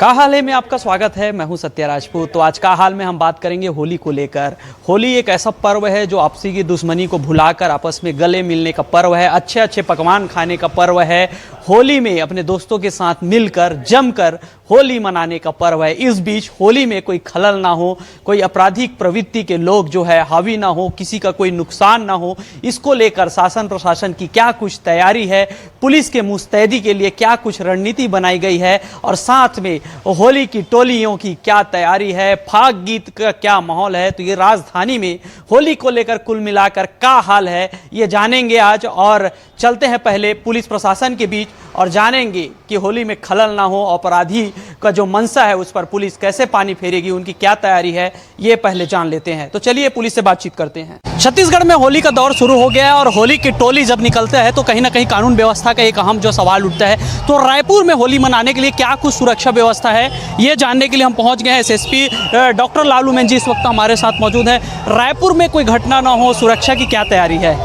का हाल है में आपका स्वागत है। मैं हूं सत्या राजपूत। तो आज का हाल में हम बात करेंगे होली को लेकर। होली एक ऐसा पर्व है जो आपसी की दुश्मनी को भुलाकर आपस में गले मिलने का पर्व है, अच्छे अच्छे पकवान खाने का पर्व है। होली में अपने दोस्तों के साथ मिलकर जमकर होली मनाने का पर्व है। इस बीच होली में कोई खलल ना हो, कोई आपराधिक प्रवृत्ति के लोग जो है हावी ना हो, किसी का कोई नुकसान ना हो, इसको लेकर शासन प्रशासन की क्या कुछ तैयारी है, पुलिस के मुस्तैदी के लिए क्या कुछ रणनीति बनाई गई है और साथ में होली की टोलियों की क्या तैयारी है, फाग गीत का क्या माहौल है। तो ये राजधानी में होली को लेकर कुल मिलाकर क्या हाल है ये जानेंगे आज। और चलते हैं पहले पुलिस प्रशासन के बीच और जानेंगे कि होली में खलल ना हो, अपराधी का जो मंशा है उस पर पुलिस कैसे पानी फेरेगी, उनकी क्या तैयारी है, ये पहले जान लेते हैं। तो चलिए पुलिस से बातचीत करते हैं। छत्तीसगढ़ में होली का दौर शुरू हो गया है और होली की टोली जब निकलते हैं तो कहीं ना कहीं कानून व्यवस्था का एक अहम जो सवाल उठता है। तो रायपुर में होली मनाने के लिए क्या कुछ सुरक्षा व्यवस्था है, ये जानने के लिए हम पहुंच गए हैं। एसएसपी डॉक्टर लालू मेन जी इस वक्त हमारे साथ मौजूद है। रायपुर में कोई घटना ना हो, सुरक्षा की क्या तैयारी है?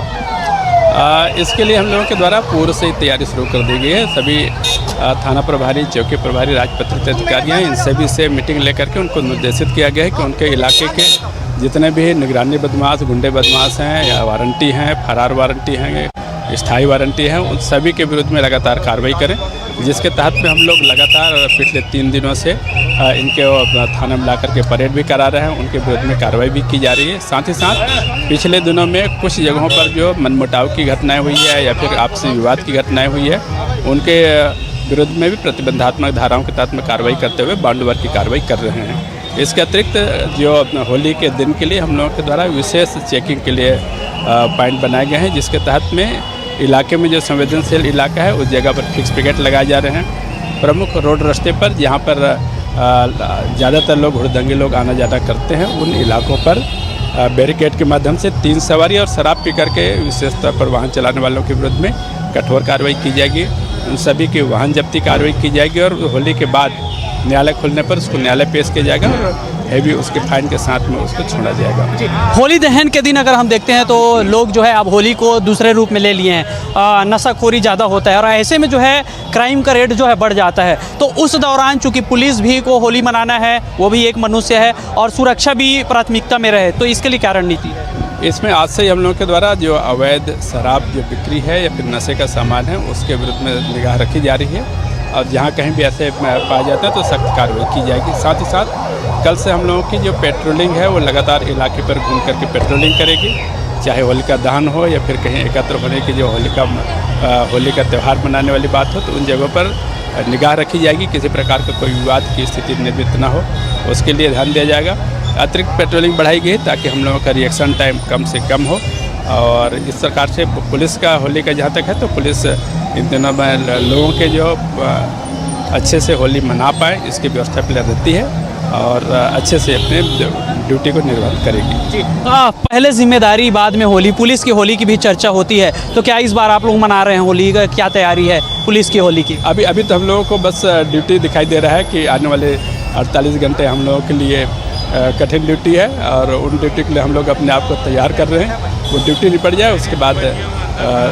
इसके लिए हम लोगों के द्वारा पूर्व से तैयारी शुरू कर दी गई है। सभी थाना प्रभारी, चौकी प्रभारी, राजपत्रित अधिकारी हैं, इन सभी से मीटिंग लेकर के उनको निर्देशित किया गया है कि उनके इलाके के जितने भी निगरानी बदमाश, गुंडे बदमाश हैं या वारंटी हैं, फरार वारंटी हैं, स्थायी वारंटी हैं, उन सभी के विरुद्ध में लगातार कार्रवाई करें, जिसके तहत में हम लोग लगातार पिछले 3 दिनों से इनके थाना में लाकर के परेड भी करा रहे हैं, उनके विरुद्ध में कार्रवाई भी की जा रही है। साथ ही साथ पिछले दिनों में कुछ जगहों पर जो मनमुटाव की घटनाएं हुई है या फिर आपसी विवाद की घटनाएं हुई है, उनके विरुद्ध में भी प्रतिबंधात्मक धाराओं के तहत में कार्रवाई करते हुए बाउंड की कार्रवाई कर रहे हैं। इसके अतिरिक्त जो होली के दिन के लिए हम लोगों के द्वारा विशेष चेकिंग के लिए पॉइंट बनाए गए हैं, जिसके तहत में इलाके में जो संवेदनशील इलाका है उस जगह पर फिक्स पिकेट लगाए जा रहे हैं। प्रमुख रोड रास्ते पर जहाँ पर ज़्यादातर लोग हुड़दंगे लोग आना जाना करते हैं, उन इलाकों पर बैरिकेड के माध्यम से 3 सवारी और शराब पी करके विशेष तौर पर वाहन चलाने वालों के विरुद्ध में कठोर कार्रवाई की जाएगी। उन सभी की वाहन जब्ती कार्रवाई की जाएगी और होली के बाद न्यायालय खुलने पर उसको न्यायालय पेश किया जाएगा और हैवी उसके फाइन के साथ में उसको छोड़ा जाएगा। होली दहन के दिन अगर हम देखते हैं तो लोग जो है अब होली को दूसरे रूप में ले लिए हैं, नशाखोरी ज़्यादा होता है और ऐसे में जो है क्राइम का रेट जो है बढ़ जाता है। तो उस दौरान चूंकि पुलिस भी को होली मनाना है, वो भी एक मनुष्य है और सुरक्षा भी प्राथमिकता में रहे, तो इसके लिए क्या रणनीति है? इसमें आज से ही हम लोगों के द्वारा जो अवैध शराब जो बिक्री है या फिर नशे का सामान है उसके विरुद्ध में निगाह रखी जा रही है और जहाँ कहीं भी ऐसे पाया जाता है तो सख्त कार्रवाई की जाएगी। साथ ही साथ कल से हम लोगों की जो पेट्रोलिंग है वो लगातार इलाके पर घूम करके पेट्रोलिंग करेगी, चाहे होलिका दहन हो या फिर कहीं एकत्र होने की जो होली का त्यौहार मनाने वाली बात हो, तो उन जगहों पर निगाह रखी जाएगी, किसी प्रकार का कोई विवाद की स्थिति निर्मित ना हो, उसके लिए ध्यान दिया जाएगा। अतिरिक्त पेट्रोलिंग बढ़ाई गई ताकि हम लोगों का रिएक्शन टाइम कम से कम हो। और इस प्रकार से पुलिस का होली का जहाँ तक है तो पुलिस इन दिनों में लोगों के जो अच्छे से होली मना पाए इसकी व्यवस्था पहले रहती है और अच्छे से अपने ड्यूटी को निर्वहन करेगी। जी पहले जिम्मेदारी बाद में होली, पुलिस की होली की भी चर्चा होती है, तो क्या इस बार आप लोग मना रहे हैं होली का, क्या तैयारी है पुलिस की होली की? अभी तो हम लोगों को बस ड्यूटी दिखाई दे रहा है कि आने वाले 48 घंटे हम लोगों के लिए कठिन ड्यूटी है और उन ड्यूटी के लिए हम लोग अपने आप को तैयार कर रहे हैं। वो ड्यूटी निपट जाए उसके बाद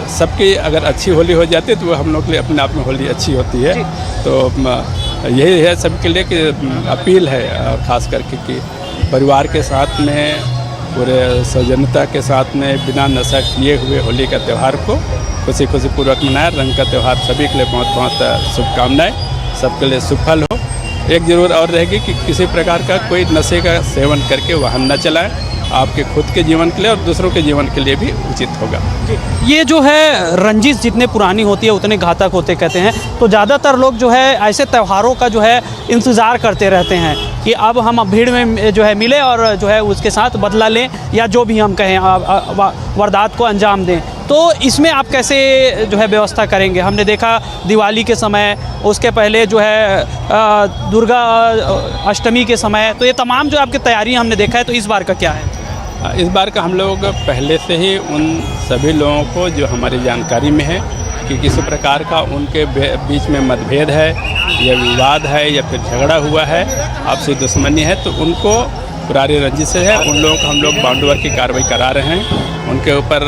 सबकी अगर अच्छी होली हो जाती है तो वो हम लोग के लिए अपने आप में होली अच्छी होती है। तो यही है सबके लिए कि अपील है ख़ास करके कि परिवार के साथ में पूरे सौजन्यता के साथ में बिना नशा किए हुए होली का त्यौहार को खुशी पूर्वक मनाएं। रंग का त्यौहार सभी के लिए बहुत बहुत शुभकामनाएं, सबके लिए सुफल हो। एक ज़रूर और रहेगी कि किसी प्रकार का कोई नशे का सेवन करके वाहन न चलाएं, आपके खुद के जीवन के लिए और दूसरों के जीवन के लिए भी उचित होगा। ये जो है रंजिश जितने पुरानी होती है उतने घातक होते कहते हैं, तो ज़्यादातर लोग जो है ऐसे त्योहारों का जो है इंतज़ार करते रहते हैं कि अब हम भीड़ में जो है मिले और जो है उसके साथ बदला लें या जो भी हम कहें वारदात को अंजाम दें। तो इसमें आप कैसे जो है व्यवस्था करेंगे? हमने देखा दिवाली के समय, उसके पहले जो है दुर्गा अष्टमी के समय, तो ये तमाम जो आपकी तैयारियां हमने देखा है, तो इस बार का क्या है? इस बार का हम लोग पहले से ही उन सभी लोगों को जो हमारी जानकारी में है कि किसी प्रकार का उनके बीच में मतभेद है या विवाद है या फिर झगड़ा हुआ है, आपसी दुश्मनी है, तो उनको पुरानी रंजिश है, उन लोगों को हम लोग बाउंड की कार्रवाई करा रहे हैं। उनके ऊपर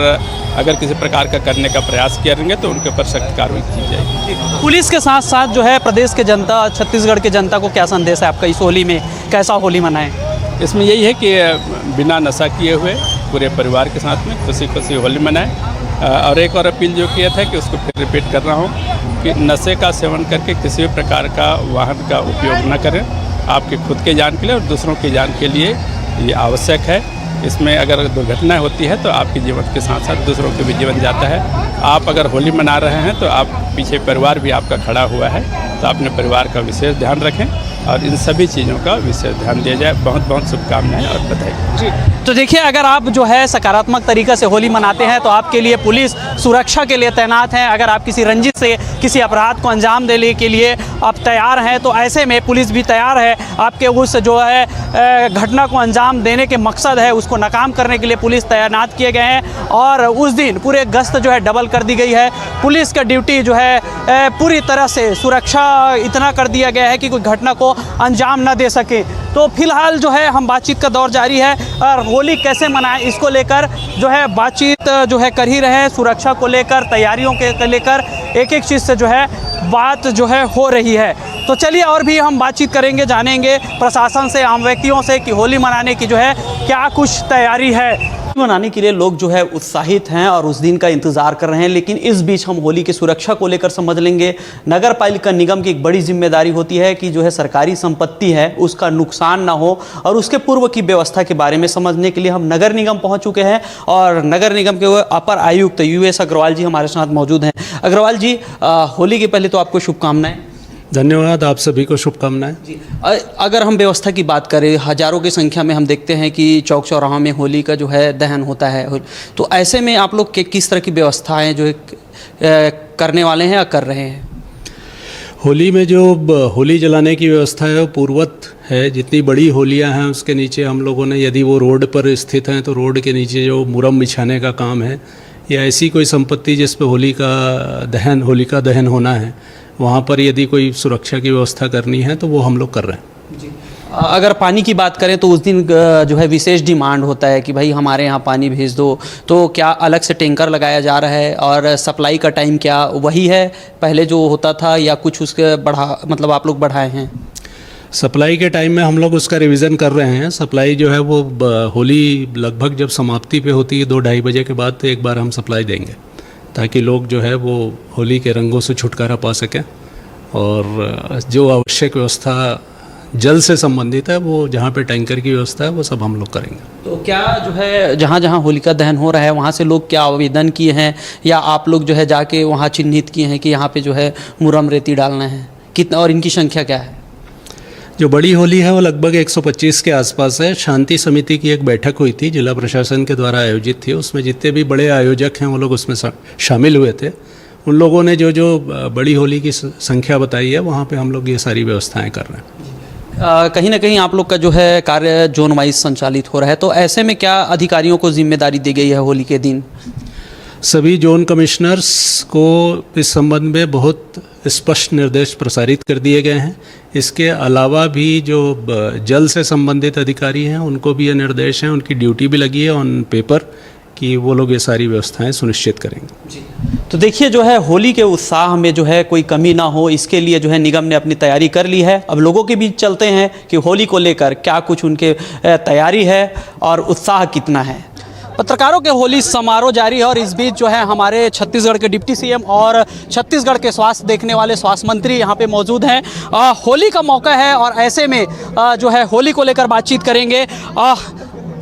अगर किसी प्रकार का करने का प्रयास करेंगे तो उनके ऊपर सख्त कार्रवाई की जाएगी। पुलिस के साथ साथ जो है प्रदेश के जनता, छत्तीसगढ़ के जनता को क्या संदेश है आपका इस होली में, कैसा होली मनाएं? इसमें यही है कि बिना नशा किए हुए पूरे परिवार के साथ में खुशी खुशी होली मनाएं। और एक और अपील जो किया था कि उसको फिर रिपीट कर रहा हूँ कि नशे का सेवन करके किसी भी प्रकार का वाहन का उपयोग न करें। आपके खुद के जान के लिए और दूसरों की जान के लिए ये आवश्यक है। इसमें अगर दुर्घटना होती है तो आपके जीवन के साथ साथ दूसरों के भी जीवन जाता है। आप अगर होली मना रहे हैं तो आप पीछे परिवार भी आपका खड़ा हुआ है, तो अपने परिवार का विशेष ध्यान रखें और इन सभी चीज़ों का विशेष ध्यान दिया जाए। बहुत बहुत शुभकामनाएं और बधाई जी। तो देखिए, अगर आप जो है सकारात्मक तरीक़े से होली मनाते हैं तो आपके लिए पुलिस सुरक्षा के लिए तैनात है। अगर आप किसी रंजिश से किसी अपराध को अंजाम देने के लिए आप तैयार हैं तो ऐसे में पुलिस भी तैयार है। आपके उस जो है घटना को अंजाम देने के मकसद है उसको नाकाम करने के लिए पुलिस तैनात किए गए हैं। और उस दिन पूरे गश्त जो है डबल कर दी गई है। पुलिस का ड्यूटी जो है पूरी तरह से सुरक्षा इतना कर दिया गया है कि कोई घटना को अंजाम न दे सके। तो फिलहाल जो है हम बातचीत का दौर जारी है और होली कैसे मनाएं इसको लेकर जो है बातचीत जो है कर ही रहे हैं। सुरक्षा को लेकर, तैयारियों के लेकर एक एक चीज़ से जो है बात जो है हो रही है। तो चलिए और भी हम बातचीत करेंगे, जानेंगे प्रशासन से, आम व्यक्तियों से कि होली मनाने की जो है क्या कुछ तैयारी है। मनाने के लिए लोग जो है उत्साहित हैं और उस दिन का इंतज़ार कर रहे हैं। लेकिन इस बीच हम होली की सुरक्षा को लेकर समझ लेंगे। नगर पालिका निगम की एक बड़ी जिम्मेदारी होती है कि जो है सरकारी संपत्ति है उसका नुकसान ना हो, और उसके पूर्व की व्यवस्था के बारे में समझने के लिए हम नगर निगम पहुंच चुके हैं और नगर निगम के अपर आयुक्त US अग्रवाल जी हमारे साथ मौजूद हैं। अग्रवाल जी, होली के पहले तो आपको शुभकामनाएं। धन्यवाद, आप सभी को शुभकामनाएं। जी, अगर हम व्यवस्था की बात करें, हज़ारों की संख्या में हम देखते हैं कि चौक चौराहों में होली का जो है दहन होता है। तो ऐसे में आप लोग किस तरह की व्यवस्थाएं जो है करने वाले हैं या कर रहे हैं? होली में जो होली जलाने की व्यवस्था है वो पूर्वत है। जितनी बड़ी होलियां हैं उसके नीचे हम लोगों ने, यदि वो रोड पर स्थित हैं तो रोड के नीचे जो मुरम बिछाने का काम है या ऐसी कोई संपत्ति जिस पर होलिका दहन होना है, वहाँ पर यदि कोई सुरक्षा की व्यवस्था करनी है तो वो हम लोग कर रहे हैं। जी। अगर पानी की बात करें तो उस दिन जो है विशेष डिमांड होता है कि भाई हमारे यहाँ पानी भेज दो। तो क्या अलग से टैंकर लगाया जा रहा है और सप्लाई का टाइम क्या वही है पहले जो होता था या कुछ उसके आप लोग बढ़ाए हैं? सप्लाई के टाइम में हम लोग उसका रिवीजन कर रहे हैं। सप्लाई जो है वो होली लगभग जब समाप्ति पे होती है 2-2:30 बजे के बाद तो एक बार हम सप्लाई देंगे ताकि लोग जो है वो होली के रंगों से छुटकारा पा सकें। और जो आवश्यक व्यवस्था जल से संबंधित है वो जहाँ पे टैंकर की व्यवस्था है वो सब हम लोग करेंगे। तो क्या जो है जहाँ जहाँ होलिका दहन हो रहा है वहाँ से लोग क्या आवेदन किए हैं या आप लोग जो है जाके वहाँ चिन्हित किए हैं कि यहाँ पे जो है मुरम रेती डालना है? कितना और इनकी संख्या क्या है? जो बड़ी होली है वो लगभग 125 के आसपास है। शांति समिति की एक बैठक हुई थी, जिला प्रशासन के द्वारा आयोजित थी। उसमें जितने भी बड़े आयोजक हैं वो लोग उसमें शामिल हुए थे। उन लोगों ने जो बड़ी होली की संख्या बताई है वहाँ पे हम लोग ये सारी व्यवस्थाएं कर रहे हैं। कहीं ना कहीं आप लोग का जो है कार्य जोन वाइज संचालित हो रहा है, तो ऐसे में क्या अधिकारियों को जिम्मेदारी दी गई है होली के दिन? सभी जोन कमिश्नर्स को इस संबंध में बहुत स्पष्ट निर्देश प्रसारित कर दिए गए हैं। इसके अलावा भी जो जल से संबंधित अधिकारी हैं उनको भी ये निर्देश हैं, उनकी ड्यूटी भी लगी है ऑन पेपर कि वो लोग ये सारी व्यवस्थाएं सुनिश्चित करेंगे। जी। तो देखिए जो है होली के उत्साह में जो है कोई कमी ना हो, इसके लिए जो है निगम ने अपनी तैयारी कर ली है। अब लोगों के बीच चलते हैं कि होली को लेकर क्या कुछ उनके तैयारी है और उत्साह कितना है। पत्रकारों के होली समारोह जारी है और इस बीच जो है हमारे छत्तीसगढ़ के डिप्टी CM और छत्तीसगढ़ के स्वास्थ्य देखने वाले स्वास्थ्य मंत्री यहाँ पे मौजूद हैं। होली का मौका है और ऐसे में जो है होली को लेकर बातचीत करेंगे।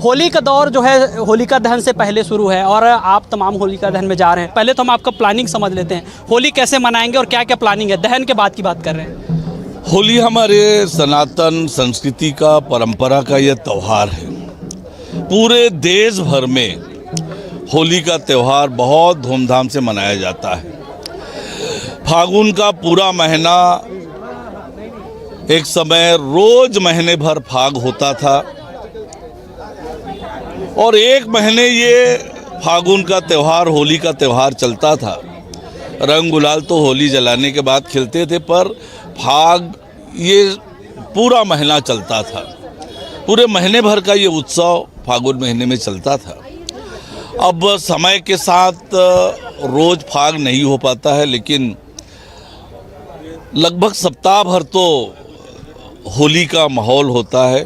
होली का दौर जो है होलिका दहन से पहले शुरू है और आप तमाम होलिका दहन में जा रहे हैं। पहले तो हम आपका प्लानिंग समझ लेते हैं, होली कैसे मनाएंगे और क्या क्या प्लानिंग है? दहन के बाद की बात कर रहे हैं। होली हमारे सनातन संस्कृति का, परंपरा का यह त्यौहार है। पूरे देश भर में होली का त्यौहार बहुत धूमधाम से मनाया जाता है। फागुन का पूरा महीना, एक समय रोज महीने भर फाग होता था और एक महीने ये फागुन का त्यौहार, होली का त्यौहार चलता था। रंग गुलाल तो होली जलाने के बाद खिलते थे, पर फाग ये पूरा महीना चलता था। पूरे महीने भर का ये उत्सव फागुन महीने में चलता था अब समय के साथ रोज फाग नहीं हो पाता है, लेकिन लगभग सप्ताह भर तो होली का माहौल होता है।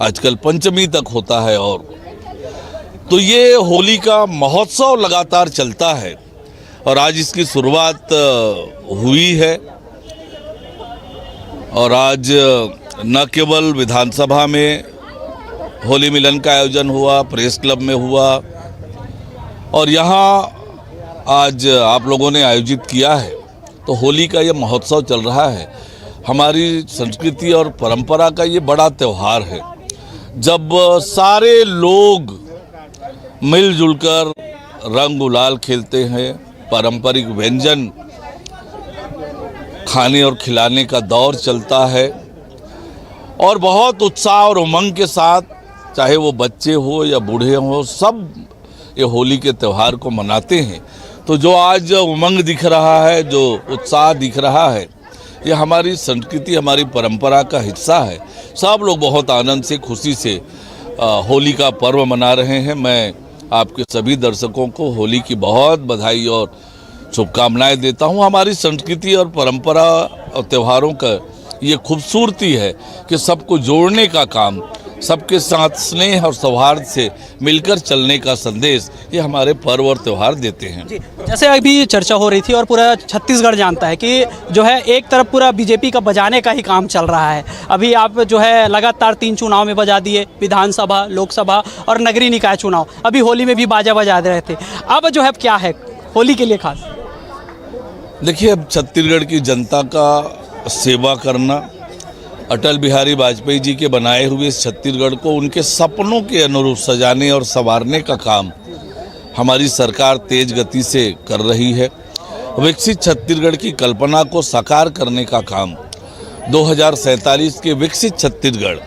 आजकल पंचमी तक होता है, और तो ये होली का महोत्सव लगातार चलता है और आज इसकी शुरुआत हुई है। और आज न केवल विधानसभा में होली मिलन का आयोजन हुआ, प्रेस क्लब में हुआ, और यहाँ आज आप लोगों ने आयोजित किया है। तो होली का ये महोत्सव चल रहा है। हमारी संस्कृति और परंपरा का ये बड़ा त्यौहार है, जब सारे लोग मिलजुल कर रंग गुलाल खेलते हैं, पारंपरिक व्यंजन खाने और खिलाने का दौर चलता है, और बहुत उत्साह और उमंग के साथ, चाहे वो बच्चे हो या बूढ़े हो, सब ये होली के त्यौहार को मनाते हैं। तो जो आज उमंग दिख रहा है, जो उत्साह दिख रहा है, ये हमारी संस्कृति, हमारी परंपरा का हिस्सा है। सब लोग बहुत आनंद से, खुशी से होली का पर्व मना रहे हैं। मैं आपके सभी दर्शकों को होली की बहुत बधाई और शुभकामनाएं देता हूं। हमारी संस्कृति और परंपरा और त्योहारों का ये खूबसूरती है कि सबको जोड़ने का काम, सबके साथ स्नेह और सौहार्द से मिलकर चलने का संदेश ये हमारे पर्व और त्यौहार देते हैं। जी, जैसे अभी चर्चा हो रही थी और पूरा छत्तीसगढ़ जानता है कि जो है एक तरफ पूरा बीजेपी का बजाने का ही काम चल रहा है। अभी आप जो है लगातार 3 चुनाव में बजा दिए, विधानसभा, लोकसभा और नगरीय निकाय चुनाव। अभी होली में भी बाजा बजा रहे थे। अब जो है क्या है होली के लिए खास? देखिए, अब छत्तीसगढ़ की जनता का सेवा करना, अटल बिहारी वाजपेयी जी के बनाए हुए इस छत्तीसगढ़ को उनके सपनों के अनुरूप सजाने और संवारने का काम हमारी सरकार तेज गति से कर रही है। विकसित छत्तीसगढ़ की कल्पना को साकार करने का काम 2047 के विकसित छत्तीसगढ़,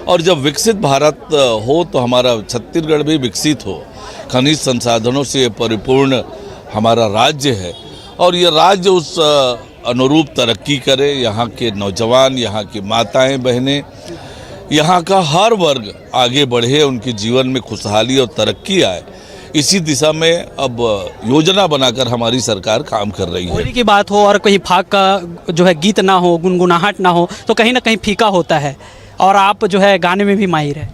और जब विकसित भारत हो तो हमारा छत्तीसगढ़ भी विकसित हो, खनिज संसाधनों से परिपूर्ण हमारा राज्य है, और ये राज्य उस अनुरूप तरक्की करे। यहाँ के नौजवान, यहाँ की माताएं बहनें, यहाँ का हर वर्ग आगे बढ़े, उनके जीवन में खुशहाली और तरक्की आए, इसी दिशा में अब योजना बनाकर हमारी सरकार काम कर रही है। होली की बात हो और कहीं फाग का जो है गीत ना हो, गुनगुनाहट ना हो, तो कहीं ना कहीं फीका होता है, और आप जो है गाने में भी माहिर है।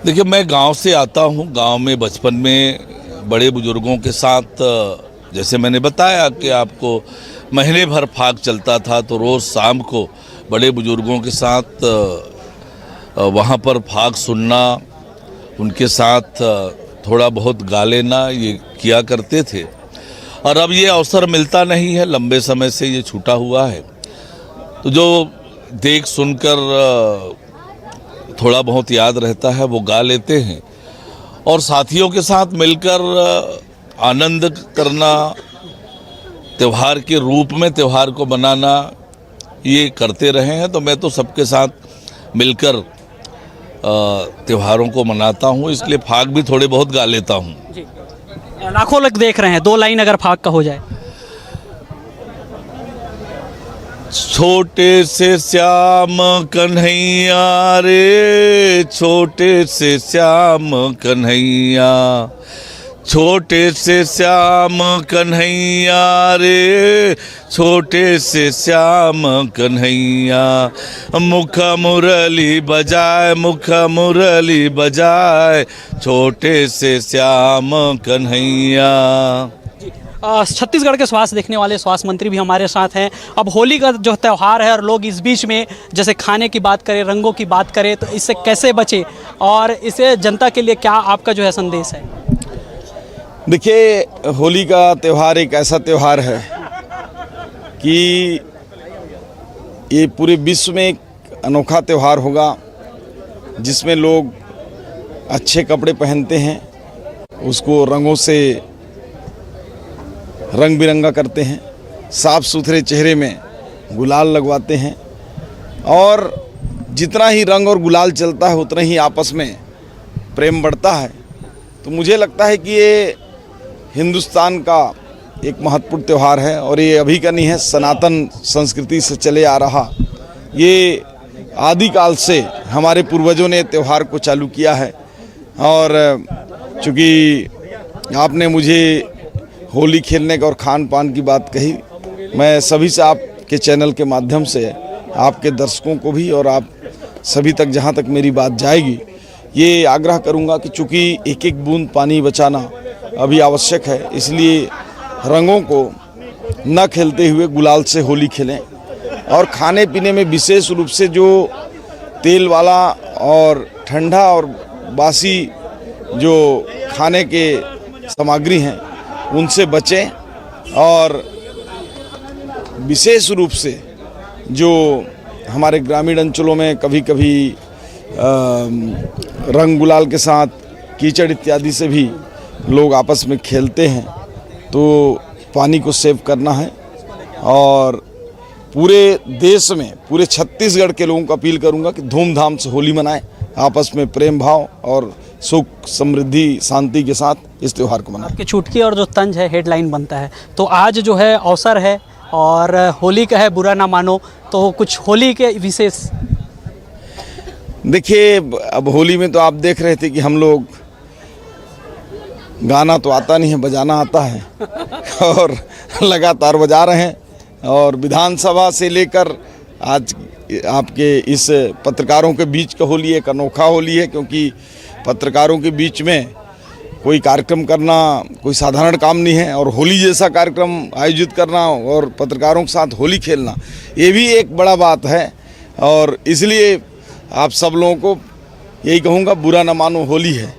देखिए, मैं गांव से आता हूं। गांव में बचपन में बड़े बुजुर्गों के साथ, जैसे मैंने बताया कि आपको महीने भर फाग चलता था, तो रोज़ शाम को बड़े बुजुर्गों के साथ वहाँ पर फाग सुनना, उनके साथ थोड़ा बहुत गा लेना, ये किया करते थे। और अब ये अवसर मिलता नहीं है, लंबे समय से ये छूटा हुआ है। तो जो देख सुनकर थोड़ा बहुत याद रहता है वो गा लेते हैं, और साथियों के साथ मिलकर आनंद करना, त्यौहार के रूप में त्यौहार को बनाना, ये करते रहे हैं। तो मैं तो सबके साथ मिलकर त्योहारों को मनाता हूँ, इसलिए फाग भी थोड़े बहुत गा लेता हूँ। जी, लाखों लोग देख रहे हैं, 2 लाइन अगर फाग का हो जाए। छोटे से श्याम कन्हैया रे, छोटे से श्याम कन्हैया, छोटे से श्याम कन्हैया रे, छोटे से श्याम कन्हैया, मुख मुरली बजाए, मुख मुरली बजाए, छोटे से श्याम कन्हैया। छत्तीसगढ़ के स्वास्थ्य देखने वाले स्वास्थ्य मंत्री भी हमारे साथ हैं। अब होली का जो त्यौहार है और लोग इस बीच में जैसे खाने की बात करें, रंगों की बात करें, तो इससे कैसे बचे और इसे जनता के लिए क्या आपका जो है संदेश है? देखिए, होली का त्यौहार एक ऐसा त्यौहार है कि ये पूरे विश्व में एक अनोखा त्यौहार होगा, जिसमें लोग अच्छे कपड़े पहनते हैं, उसको रंगों से रंग बिरंगा करते हैं, साफ सुथरे चेहरे में गुलाल लगवाते हैं, और जितना ही रंग और गुलाल चलता है उतना ही आपस में प्रेम बढ़ता है। तो मुझे लगता है कि ये हिंदुस्तान का एक महत्वपूर्ण त्यौहार है, और ये अभी का नहीं है, सनातन संस्कृति से चले आ रहा, ये आदिकाल से हमारे पूर्वजों ने त्यौहार को चालू किया है। और चूँकि आपने मुझे होली खेलने का और खान पान की बात कही, मैं सभी से आपके चैनल के माध्यम से आपके दर्शकों को भी और आप सभी तक जहाँ तक मेरी बात जाएगी ये आग्रह करूँगा कि चूँकि एक एक बूंद पानी बचाना अभी आवश्यक है, इसलिए रंगों को न खेलते हुए गुलाल से होली खेलें। और खाने पीने में विशेष रूप से जो तेल वाला और ठंडा और बासी जो खाने के सामग्री हैं उनसे बचें। और विशेष रूप से जो हमारे ग्रामीण अंचलों में कभी कभी रंग गुलाल के साथ कीचड़ इत्यादि से भी लोग आपस में खेलते हैं, तो पानी को सेव करना है। और पूरे देश में, पूरे छत्तीसगढ़ के लोगों को अपील करूंगा कि धूमधाम से होली मनाएं, आपस में प्रेम भाव और सुख समृद्धि शांति के साथ इस त्यौहार को मनाएं। आपकी चुटकी और जो तंज है हेडलाइन बनता है, तो आज जो है अवसर है और होली का है, बुरा ना मानो, तो कुछ होली के विशेष। देखिए, अब होली में तो आप देख रहे थे कि हम लोग, गाना तो आता नहीं है, बजाना आता है और लगातार बजा रहे हैं। और विधानसभा से लेकर आज आपके इस पत्रकारों के बीच का होली एक अनोखा होली है, क्योंकि पत्रकारों के बीच में कोई कार्यक्रम करना कोई साधारण काम नहीं है, और होली जैसा कार्यक्रम आयोजित करना और पत्रकारों के साथ होली खेलना ये भी एक बड़ा बात है। और इसलिए आप सब लोगों को यही कहूँगा, बुरा न मानो, होली है।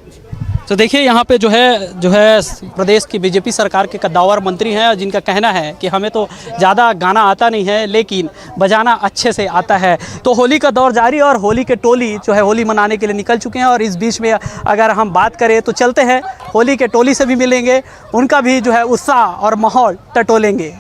तो देखिए यहाँ पे जो है प्रदेश की बीजेपी सरकार के कद्दावर मंत्री हैं, जिनका कहना है कि हमें तो ज़्यादा गाना आता नहीं है लेकिन बजाना अच्छे से आता है। तो होली का दौर जारी और होली के टोली जो है होली मनाने के लिए निकल चुके हैं। और इस बीच में अगर हम बात करें तो चलते हैं, होली के टोली से भी मिलेंगे, उनका भी जो है उत्साह और माहौल टटोलेंगे।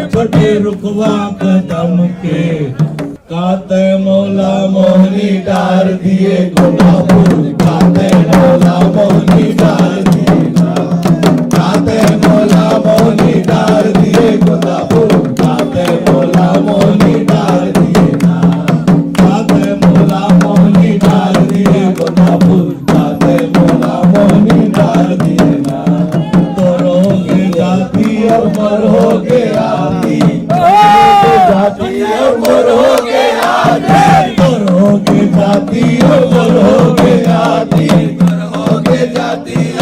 छोटे रुकवा कदम के काते मौला मोहनी डार दिए गुलाबुल, काते मौला मोहनी डार दिए, काते मौला मोहनी डार दिए गुलाबुल, काते मौला मोहनी डार दिए ना, काते मौला मोहनी डार दिए गुलाबुल, काते मौला मोहनी डार दिए ना। तोरोगे जाती और मरोगे आती, जाती और मरोगे आती, मरोगे जाती और मरोगे आती, मरोगे जाती